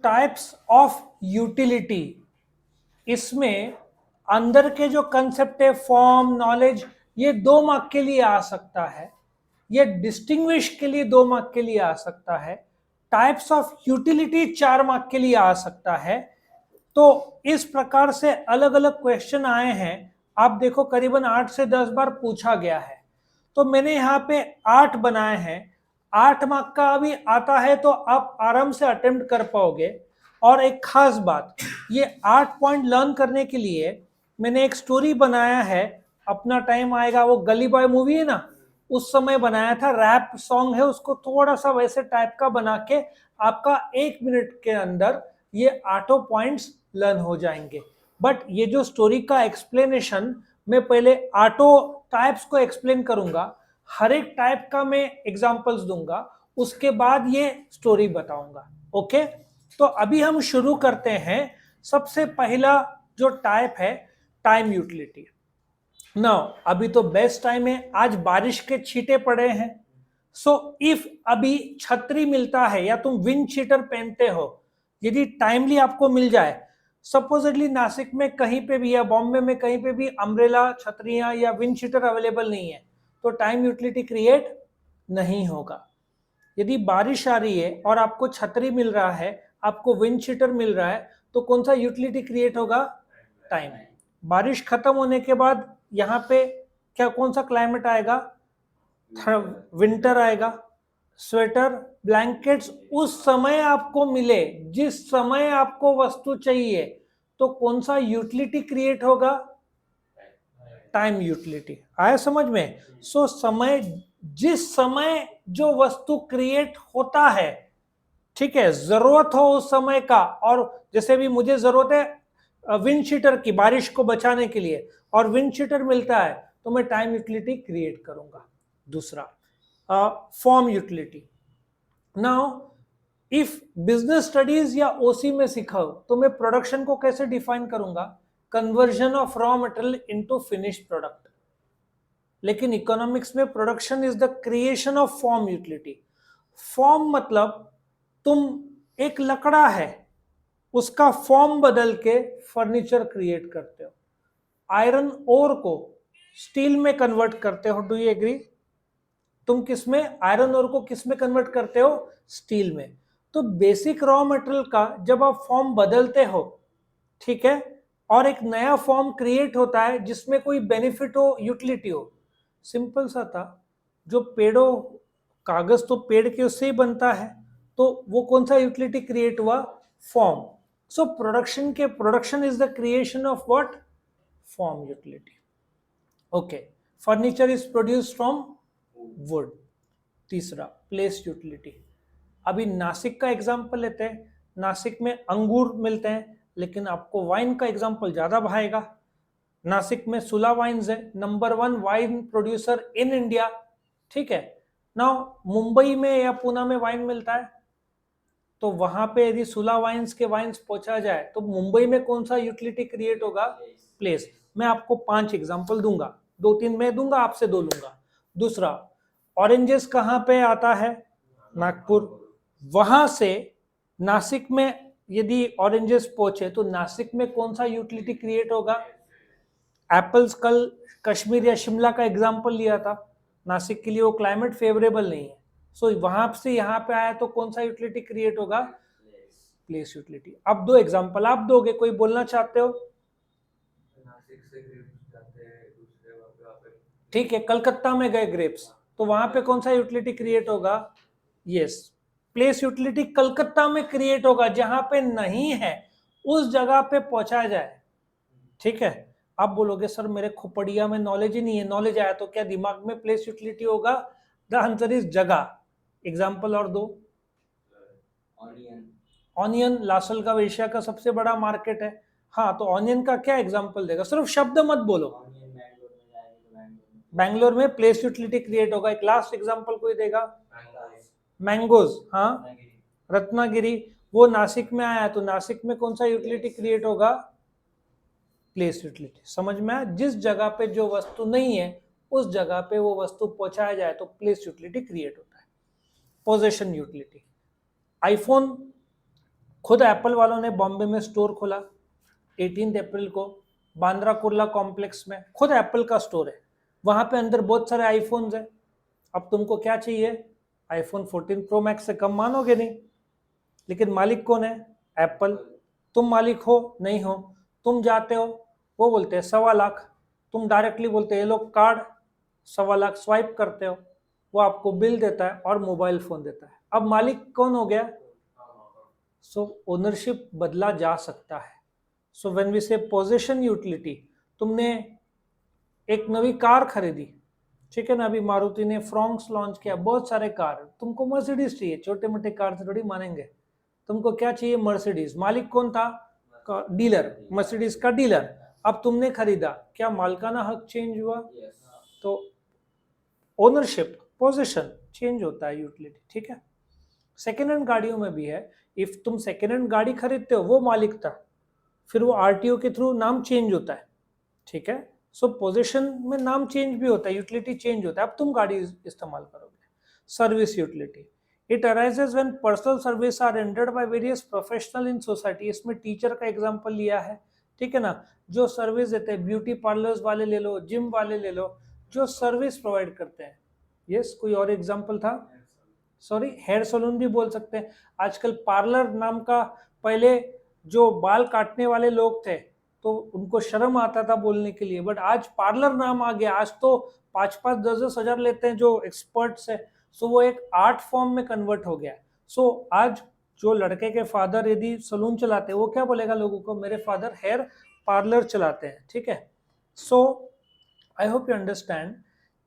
Types of utility, इसमें अंदर के जो कंसेप्ट है फॉर्म नॉलेज, ये 2 मार्क के लिए आ सकता है, ये डिस्टिंग्विश के लिए 2 मार्क के लिए आ सकता है, टाइप्स ऑफ यूटिलिटी 4 मार्क के लिए आ सकता है। तो इस प्रकार से अलग अलग क्वेश्चन आए हैं। आप देखो करीबन 8 से 10 बार पूछा गया है, तो मैंने यहाँ पे 8 बनाए हैं। 8 मार्क का अभी आता है तो आप आराम से अटेम्प्ट कर पाओगे। और एक खास बात, ये 8 पॉइंट लर्न करने के लिए मैंने एक स्टोरी बनाया है। अपना टाइम आएगा, वो गली बॉय मूवी है ना, उस समय बनाया था, रैप सॉन्ग है, उसको थोड़ा सा वैसे टाइप का बना के आपका 1 मिनट के अंदर ये 8 पॉइंट्स लर्न हो जाएंगे। बट ये जो स्टोरी का एक्सप्लेनेशन, मैं पहले 8 टाइप्स को एक्सप्लेन करूंगा, हर एक टाइप का मैं एग्जांपल्स दूंगा, उसके बाद ये स्टोरी बताऊंगा। ओके, तो अभी हम शुरू करते हैं। सबसे पहला जो टाइप है टाइम यूटिलिटी। नाउ अभी तो बेस्ट टाइम है, आज बारिश के छींटे पड़े हैं। सो इफ अभी छतरी मिलता है या तुम विंड शीटर पहनते हो, यदि टाइमली आपको मिल जाए, सपोजिटली नासिक में कहीं पे भी या बॉम्बे में कहीं पे भी अम्ब्रेला छतरियां या विंड शीटर अवेलेबल नहीं है, तो टाइम यूटिलिटी क्रिएट नहीं होगा। यदि बारिश आ रही है और आपको छतरी मिल रहा है, आपको विंड शीटर मिल रहा है, तो कौन सा यूटिलिटी क्रिएट होगा? टाइम। बारिश खत्म होने के बाद यहाँ पे क्या कौन सा क्लाइमेट आएगा? विंटर आएगा। स्वेटर ब्लैंकेट्स उस समय आपको मिले जिस समय आपको वस्तु चाहिए, तो कौन सा यूटिलिटी क्रिएट होगा? Time utility. आया समझ में? सो समय, जिस समय जो वस्तु क्रिएट होता है, ठीक है, जरूरत हो उस समय का, और जैसे भी मुझे जरूरत है विंड शीटर की बारिश को बचाने के लिए, और विंड शीटर मिलता है, तो मैं टाइम यूटिलिटी क्रिएट करूंगा। दूसरा form utility. Now if business studies या ओसी में सीखा हो, तो मैं प्रोडक्शन को कैसे डिफाइन करूंगा? Conversion of raw material into finished product. लेकिन इकोनॉमिक्स में production is the creation of form utility. Form मतलब तुम, एक लकड़ा है, उसका फॉर्म बदल के फर्नीचर क्रिएट करते हो। आयरन ओर को स्टील में कन्वर्ट करते हो। Do you agree? तुम किसमें, आयरन ओर को किसमें कन्वर्ट करते हो? स्टील में। तो बेसिक रॉ मटेरियल का जब आप फॉर्म बदलते हो, ठीक है, और एक नया फॉर्म क्रिएट होता है जिसमें कोई बेनिफिट हो, यूटिलिटी हो। सिंपल सा था, जो पेड़ों, कागज तो पेड़ के उससे ही बनता है, तो वो कौन सा यूटिलिटी क्रिएट हुआ? फॉर्म। सो प्रोडक्शन के, production is the creation of what? Form utility. Okay, furniture is produced from would. तीसरा प्लेस यूटिलिटी। अभी नासिक का एग्जांपल लेते हैं। नासिक में अंगूर मिलते हैं, लेकिन आपको वाइन का एग्जांपल ज्यादा भाएगा। नासिक में सुला वाइन्स है, number 1 wine producer in India, ठीक है। नाउ मुंबई में या पुणे में वाइन मिलता है, तो वहां पे यदि सुला वाइन्स के वाइन्स पहुंचा जाए, तो मुंबई में कौन सा यूटिलिटी क्रिएट होगा? प्लेस। मैं आपको 5 एग्जांपल दूंगा, 2-3 मैं दूंगा, आपसे 2 लूंगा। दूसरा, ऑरेंजेस कहाँ पे आता है? नागपुर। वहां से नासिक में यदि ऑरेंजेस पहुंचे, तो नासिक में कौन सा यूटिलिटी क्रिएट होगा? एप्पल्स कल कश्मीर या शिमला का एग्जांपल लिया था, नासिक के लिए वो क्लाइमेट फेवरेबल नहीं है, सो वहां से यहाँ पे आया, तो कौन सा यूटिलिटी क्रिएट होगा? Place utility. अब 2 एग्जांपल आप दोगे, कोई बोलना चाहते हो? ठीक है, कलकत्ता में गए ग्रेप्स, तो वहां पे कौन सा यूटिलिटी क्रिएट होगा? यस, प्लेस यूटिलिटी कलकत्ता में क्रिएट होगा, जहां पे नहीं है उस जगह पे पहुंचा जाए। ठीक है, आप बोलोगे सर मेरे खोपड़िया में नॉलेज ही नहीं है, नॉलेज आया तो क्या दिमाग में प्लेस यूटिलिटी होगा? द आंसर इज जगह। एग्जाम्पल और दो। ऑनियन लासल का एशिया का सबसे बड़ा मार्केट है। हाँ, तो ऑनियन का क्या एग्जाम्पल देगा? सिर्फ शब्द मत बोलो। बैंगलोर में प्लेस यूटिलिटी क्रिएट होगा। एक लास्ट एग्जाम्पल कोई देगा? मैंगोज, हाँ। रत्नागिरी, वो नासिक में आया, तो नासिक में कौन सा यूटिलिटी क्रिएट होगा? Place utility. समझ में आया? जिस जगह पे जो वस्तु नहीं है, उस जगह पे वो वस्तु पहुंचाया जाए, तो प्लेस यूटिलिटी क्रिएट होता है। Possession utility. आईफोन खुद एप्पल वालों ने बॉम्बे में स्टोर खोला 18 अप्रैल को, बांद्रा कुर्ला कॉम्प्लेक्स में खुद एप्पल का स्टोर है, वहां पे अंदर बहुत सारे आईफोन्स है। अब तुमको क्या चाहिए, आईफोन 14 प्रो मैक्स से कम मानोगे नहीं, लेकिन मालिक कौन है, एप्पल। तुम मालिक हो नहीं हो, तुम जाते हो, वो बोलते हैं 1.25 लाख, तुम डायरेक्टली बोलते हैं ये लोग कार्ड, 1.25 लाख स्वाइप करते हो, वो आपको बिल देता है और मोबाइल फोन देता है। अब मालिक कौन हो गया, सो ओनरशिप बदला जा सकता है। सो व्हेन वी से पोजीशन यूटिलिटी, तुमने एक नवी कार खरीदी, ठीक है ना, अभी मारुति ने फ्रॉन्क्स लॉन्च किया, बहुत सारे कार, तुमको मर्सिडीज चाहिए, छोटे मोटे कार से थोड़ी मानेंगे, तुमको क्या चाहिए, मर्सिडीज। मालिक कौन था, डीलर, मर्सिडीज का डीलर। अब तुमने खरीदा, क्या मालिकाना हक चेंज हुआ, तो ओनरशिप पोजीशन चेंज होता है यूटिलिटी, ठीक है। सेकेंड हैंड गाड़ियों में भी है, इफ तुम सेकेंड हैंड गाड़ी खरीदते हो, वो मालिक था, फिर वो आरटीओ के थ्रू नाम चेंज होता है, ठीक है। सो पोजीशन में नाम चेंज भी होता है, यूटिलिटी चेंज होता है, अब तुम गाड़ी इस्तेमाल करोगे। Service utility, it arises when personal service are rendered by various professional in society. इसमें टीचर का एग्जांपल लिया है, ठीक है ना, जो सर्विस देते हैं, ब्यूटी पार्लर्स वाले ले लो, जिम वाले ले लो, जो सर्विस प्रोवाइड करते हैं। यस, कोई और एग्जांपल था, सॉरी, हेयर सलून भी बोल सकते हैं। आजकल पार्लर नाम का, पहले जो बाल काटने वाले लोग थे तो उनको शर्म आता था बोलने के लिए, बट आज पार्लर नाम आ गया, आज तो 5-5, 10-10 हजार लेते हैं जो एक्सपर्ट्स है। सो वो एक आर्ट फॉर्म में कन्वर्ट हो गया। सो आज जो लड़के के फादर यदि सलून चलाते हैं, वो क्या बोलेगा लोगों को, मेरे फादर हेयर पार्लर चलाते हैं, ठीक है। सो आई होप यू अंडरस्टैंड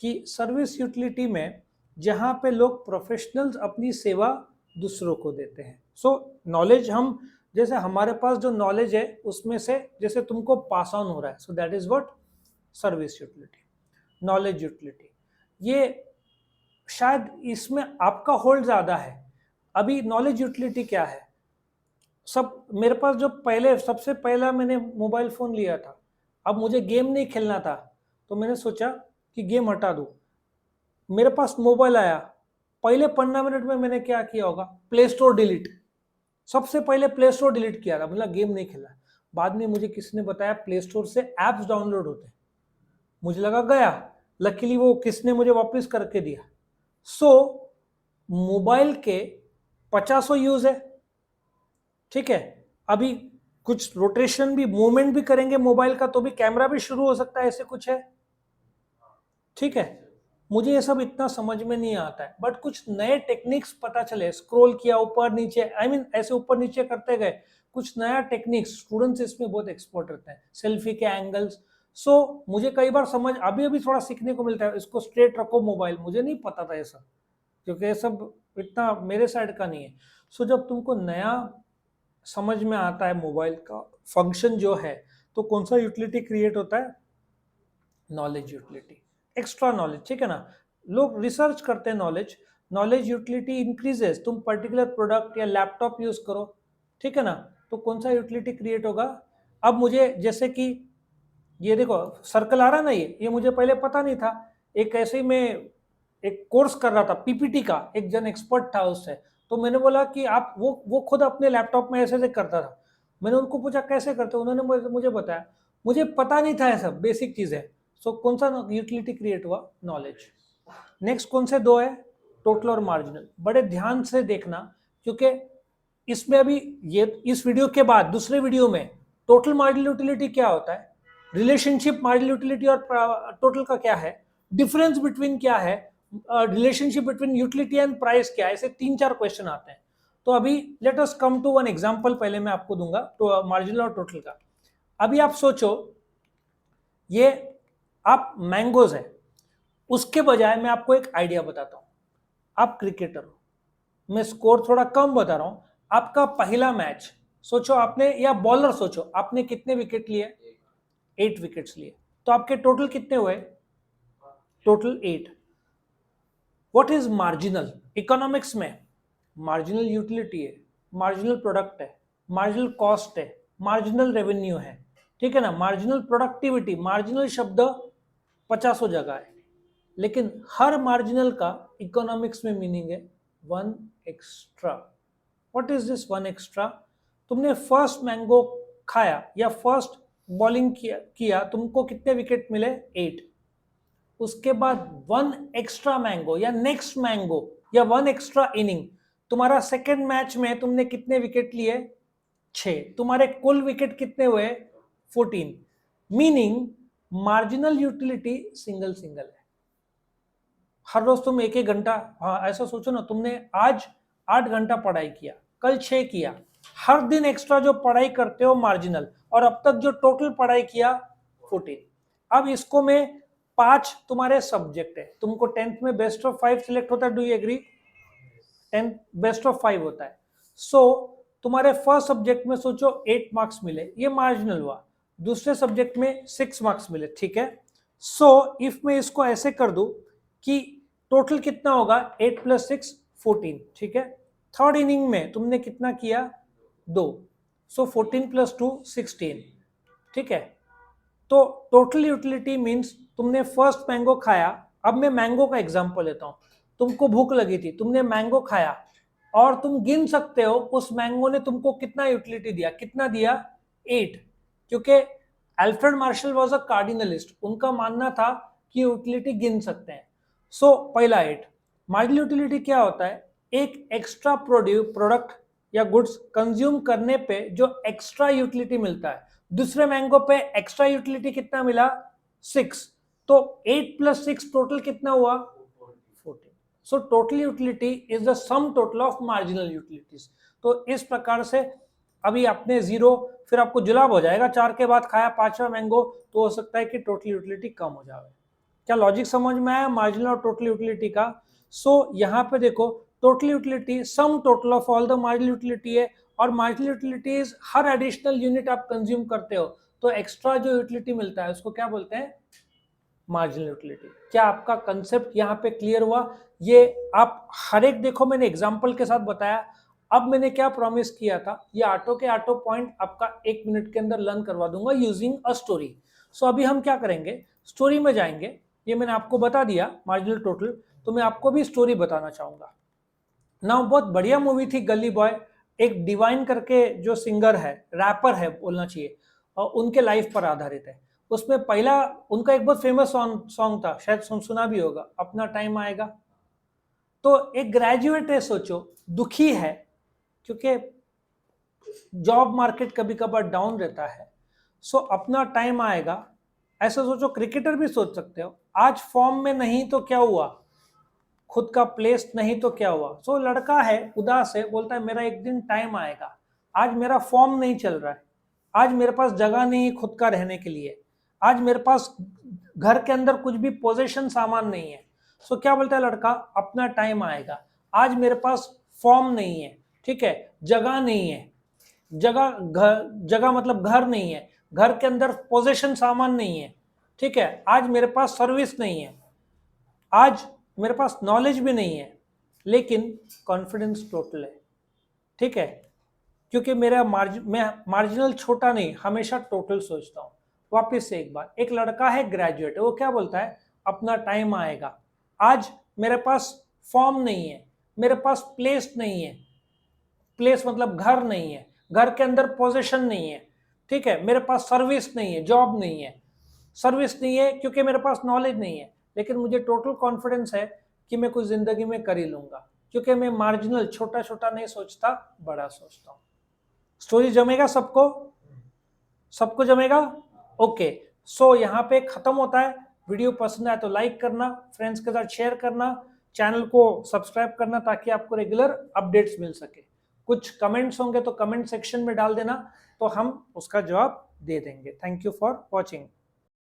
कि सर्विस यूटिलिटी में जहां पे लोग प्रोफेशनल्स अपनी सेवा दूसरों को देते हैं। सो नॉलेज, हम जैसे हमारे पास जो नॉलेज है उसमें से जैसे तुमको पास ऑन हो रहा है, so that is what service utility. Knowledge utility, ये शायद इसमें आपका होल्ड ज्यादा है। अभी नॉलेज यूटिलिटी क्या है, सब मेरे पास जो पहले सबसे पहला मैंने मोबाइल फोन लिया था, अब मुझे गेम नहीं खेलना था, तो मैंने सोचा कि गेम हटा दूं, मेरे पास मोबाइल आया, पहले 15 मिनट में मैंने क्या किया होगा, प्ले स्टोर डिलीट, सबसे पहले प्ले स्टोर डिलीट किया था, मतलब गेम नहीं खेला। बाद में मुझे किसी ने बताया प्ले स्टोर से एप्स डाउनलोड होते हैं, मुझे लगा गया, लकीली वो किसने मुझे वापस करके दिया। सो मोबाइल के 50 यूज है, ठीक है। अभी कुछ रोटेशन भी, मूवमेंट भी करेंगे मोबाइल का तो भी कैमरा भी शुरू हो सकता है, ऐसे कुछ है, ठीक है। मुझे ये सब इतना समझ में नहीं आता है, बट कुछ नए टेक्निक्स पता चले, स्क्रॉल किया ऊपर नीचे, आई मीन ऐसे ऊपर नीचे करते गए, कुछ नया टेक्निक्स, स्टूडेंट्स इसमें बहुत एक्सपर्ट रहते हैं, सेल्फी के एंगल्स। सो मुझे कई बार समझ, अभी अभी थोड़ा सीखने को मिलता है, इसको स्ट्रेट रखो मोबाइल, मुझे नहीं पता था ये सब, क्योंकि ये सब इतना मेरे साइड का नहीं है। सो जब तुमको नया समझ में आता है मोबाइल का फंक्शन जो है, तो कौन सा यूटिलिटी क्रिएट होता है, नॉलेज यूटिलिटी, एक्स्ट्रा नॉलेज, ठीक है ना। लोग रिसर्च करते हैं नॉलेज, नॉलेज यूटिलिटी इंक्रीजेस, तुम पर्टिकुलर प्रोडक्ट या लैपटॉप यूज करो, ठीक है ना, तो कौन सा यूटिलिटी क्रिएट होगा। अब मुझे जैसे कि ये देखो सर्कल आ रहा है ना, ये मुझे पहले पता नहीं था, एक ऐसे ही मैं एक कोर्स कर रहा था पीपीटी का, एक जन एक्सपर्ट था उससे, तो मैंने बोला कि आप वो खुद अपने लैपटॉप में ऐसे ऐसे करता था, मैंने उनको पूछा कैसे करते, उन्होंने मुझे बताया, मुझे पता नहीं था, ये सब बेसिक चीज है। सो कौन सा यूटिलिटी क्रिएट हुआ, नॉलेज। नेक्स्ट कौन से दो है, टोटल और मार्जिनल, बड़े ध्यान से देखना, क्योंकि इसमें अभी ये इस वीडियो के बाद दूसरे वीडियो में टोटल मार्जिनल यूटिलिटी क्या होता है, रिलेशनशिप मार्जिनल यूटिलिटी और टोटल का क्या है, डिफरेंस बिटवीन क्या है, relationship between utility and price क्या है, ऐसे 3-4 क्वेश्चन आते हैं। तो अभी let us come to one example, पहले मैं आपको दूंगा तो मार्जिनल और टोटल का। अभी आप सोचो, ये आप मैंगोज है, उसके बजाय मैं आपको एक आइडिया बताता हूं, आप क्रिकेटर हो, मैं स्कोर थोड़ा कम बता रहा हूं, आपका पहला मैच, सोचो आपने, या बॉलर सोचो आपने कितने विकेट लिए, 8 विकेट्स लिए, तो आपके टोटल कितने हुए, total 8। What is marginal, economics में मार्जिनल यूटिलिटी है, मार्जिनल प्रोडक्ट है, मार्जिनल कॉस्ट है, मार्जिनल रेवेन्यू है, ठीक है ना, मार्जिनल प्रोडक्टिविटी, मार्जिनल शब्द 50 जगह है, लेकिन हर मार्जिनल का इकोनॉमिक्स में मीनिंग है one extra. What is this one extra, तुमने फर्स्ट मैंगो खाया या फर्स्ट बॉलिंग किया तुमको कितने विकेट मिले? 8। उसके बाद 1 एक्स्ट्रा मैंगो या नेक्स्ट मैंगो या 1 एक्स्ट्रा इनिंग, तुम्हारा सेकेंड मैच में तुमने कितने विकेट लिए? 6। तुम्हारे कुल विकेट कितने हुए? 14। Meaning marginal utility single single है। हर रोज तुम 1-1 घंटा, हाँ ऐसा सोचो ना, तुमने आज 8 घंटा पढ़ाई किया, कल 6 किया, हर दिन एक्स्ट्रा जो पढ़ाई करते हो मार्जिनल, और अब तक जो टोटल पढ़ाई किया 14। अब इसको में 5 तुम्हारे सब्जेक्ट है, तुमको 10th में बेस्ट ऑफ 5 सिलेक्ट होता है, do you agree? 10th best of 5 होता है। सो तुम्हारे फर्स्ट सब्जेक्ट में सोचो 8 मार्क्स मिले, ये मार्जिनल हुआ। दूसरे सब्जेक्ट में 6 मार्क्स मिले, ठीक है। सो इफ मैं इसको ऐसे कर दूं कि टोटल कितना होगा? 8 + 6 14, ठीक है। थर्ड इनिंग में तुमने कितना किया? 2। सो 14 + 2 16, ठीक है। तो टोटल यूटिलिटी मींस तुमने फर्स्ट मैंगो खाया। अब मैं मैंगो का एग्जांपल लेता हूं। तुमको भूख लगी थी, तुमने मैंगो खाया और तुम गिन सकते हो उस मैंगो ने तुमको कितना यूटिलिटी दिया। कितना दिया? 8। क्योंकि अल्फ्रेड मार्शल वाज अ कार्डिनलिस्ट, उनका मानना था कि यूटिलिटी गिन सकते हैं। सो पहला 8। मार्जिनल यूटिलिटी क्या होता है? एक एक्स्ट्रा प्रोडक्ट या गुड्स कंज्यूम करने पे जो एक्स्ट्रा यूटिलिटी मिलता है। दूसरे मैंगो पे एक्स्ट्रा यूटिलिटी कितना मिला? 6। तो 8 + 6 टोटल कितना हुआ? 14। So total utility is the sum total of marginal utilities. तो इस प्रकार से अभी आपने 0, फिर आपको जुलाब हो जाएगा, 4 के बाद खाया 5वां मैंगो, तो हो सकता है कि टोटल यूटिलिटी कम हो जाए। क्या लॉजिक समझ में आया मार्जिनल और टोटल यूटिलिटी का? सो यहाँ पे देखो, total utility sum total of all the marginal utility है, और मार्जिनल यूटिलिटीज हर एडिशनल यूनिट आप कंज्यूम करते हो तो एक्स्ट्रा जो यूटिलिटी मिलता है उसको क्या बोलते हैं? Marginal utility. क्या आपका कंसेप्ट यहाँ पे क्लियर हुआ? ये आप हर एक देखो, मैंने एग्जांपल के साथ बताया। अब मैंने क्या प्रॉमिस किया था, ये आटो के आटो पॉइंट आपका 1 मिनट के अंदर लर्न करवा दूंगा यूजिंग अ स्टोरी। सो अभी हम क्या करेंगे, स्टोरी में जाएंगे। ये मैंने आपको बता दिया मार्जिनल टोटल, तो मैं आपको भी स्टोरी बताना चाहूंगा। ना बहुत बढ़िया मूवी थी गली बॉय, एक डिवाइन करके जो सिंगर है, रैपर है बोलना चाहिए, और उनके लाइफ पर आधारित है। उसमें पहला उनका एक बहुत फेमस सॉन्ग था, शायद सुना भी होगा, अपना टाइम आएगा। तो एक ग्रेजुएट है, सोचो दुखी है क्योंकि जॉब मार्केट कभी कभार डाउन रहता है। सो अपना टाइम आएगा, ऐसा सोचो। क्रिकेटर भी सोच सकते हो, आज फॉर्म में नहीं तो क्या हुआ, खुद का प्लेस नहीं तो क्या हुआ। सो लड़का है, उदास है, बोलता है मेरा एक दिन टाइम आएगा, आज मेरा फॉर्म नहीं चल रहा है, आज मेरे पास जगह नहीं है खुद का रहने के लिए, आज मेरे पास घर के अंदर कुछ भी पोजीशन सामान नहीं है। सो क्या बोलता है लड़का, अपना टाइम आएगा, आज मेरे पास फॉर्म नहीं है, ठीक है, जगह नहीं है, जगह मतलब घर नहीं है, घर के अंदर पोजीशन सामान नहीं है, ठीक है, आज मेरे पास सर्विस नहीं है, आज मेरे पास नॉलेज भी नहीं है, लेकिन कॉन्फिडेंस टोटल है, ठीक है। क्योंकि मेरा मैं मार्जिनल छोटा नहीं, हमेशा टोटल सोचता हूं। वापस से एक बार, एक लड़का है ग्रेजुएट, वो क्या बोलता है, अपना टाइम आएगा, आज मेरे पास फॉर्म नहीं है, मेरे पास प्लेस नहीं है, प्लेस मतलब घर नहीं है, घर के अंदर पोजीशन नहीं है, ठीक है, मेरे पास सर्विस नहीं है, जॉब नहीं है, सर्विस नहीं है क्योंकि मेरे पास नॉलेज नहीं है, लेकिन मुझे टोटल कॉन्फिडेंस है कि मैं कुछ जिंदगी में कर ही लूंगा, क्योंकि मैं मार्जिनल छोटा छोटा नहीं सोचता, बड़ा सोचता हूं। स्टोरी जमेगा सबको? सबको जमेगा? ओके। सो यहाँ पे खत्म होता है। वीडियो पसंद आए तो लाइक करना, फ्रेंड्स के साथ शेयर करना, चैनल को सब्सक्राइब करना ताकि आपको रेगुलर अपडेट्स मिल सके। कुछ कमेंट्स होंगे तो कमेंट सेक्शन में डाल देना, तो हम उसका जवाब दे देंगे। Thank you for watching.